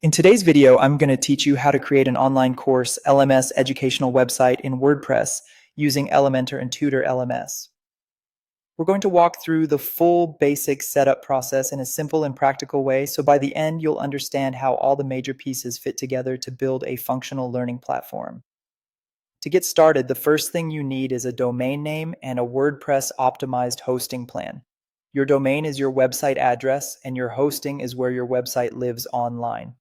In today's video, I'm going to teach you how to create an online course LMS educational website in WordPress using Elementor and Tutor LMS. We're going to walk through the full basic setup process in a simple and practical way, so by the end you'll understand how all the major pieces fit together to build a functional learning platform. To get started, the first thing you need is a domain name and a WordPress optimized hosting plan. Your domain is your website address, and your hosting is where your website lives online.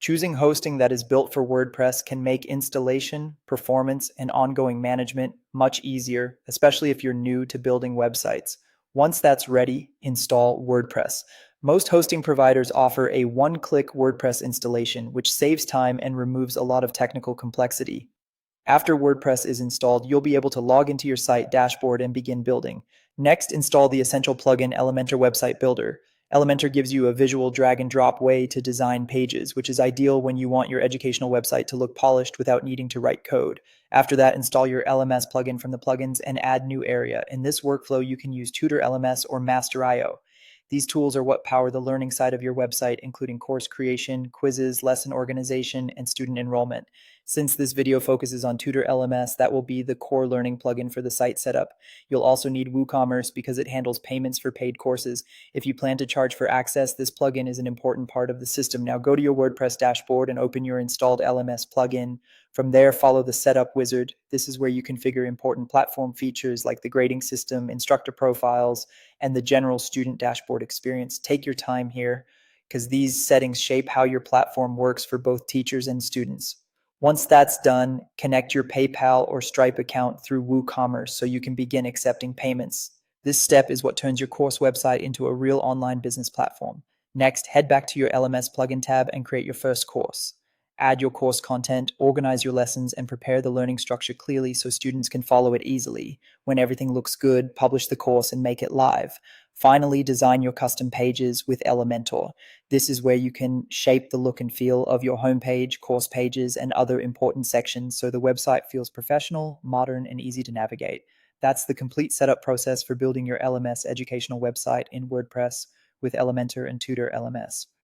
Choosing hosting that is built for WordPress can make installation, performance, and ongoing management much easier, especially if you're new to building websites. Once that's ready, install WordPress. Most hosting providers offer a one-click WordPress installation, which saves time and removes a lot of technical complexity. After WordPress is installed, you'll be able to log into your site dashboard and begin building. Next, install the essential plugin Elementor Website Builder. Elementor gives you a visual drag and drop way to design pages, which is ideal when you want your educational website to look polished without needing to write code. After that, install your LMS plugin from the plugins and add new area. In this workflow, you can use Tutor LMS or Master.io. These tools are what power the learning side of your website, including course creation, quizzes, lesson organization, and student enrollment. Since this video focuses on Tutor LMS, that will be the core learning plugin for the site setup. You'll also need WooCommerce because it handles payments for paid courses. If you plan to charge for access, this plugin is an important part of the system. Now go to your WordPress dashboard and open your installed LMS plugin. From there, follow the setup wizard. This is where you configure important platform features like the grading system, instructor profiles, and the general student dashboard experience. Take your time here because these settings shape how your platform works for both teachers and students. Once that's done, connect your PayPal or Stripe account through WooCommerce so you can begin accepting payments. This step is what turns your course website into a real online business platform. Next, head back to your LMS plugin tab and create your first course. Add your course content, organize your lessons, and prepare the learning structure clearly so students can follow it easily. When everything looks good, publish the course and make it live. Finally, design your custom pages with Elementor. This is where you can shape the look and feel of your homepage, course pages, and other important sections so the website feels professional, modern, and easy to navigate. That's the complete setup process for building your LMS educational website in WordPress with Elementor and Tutor LMS.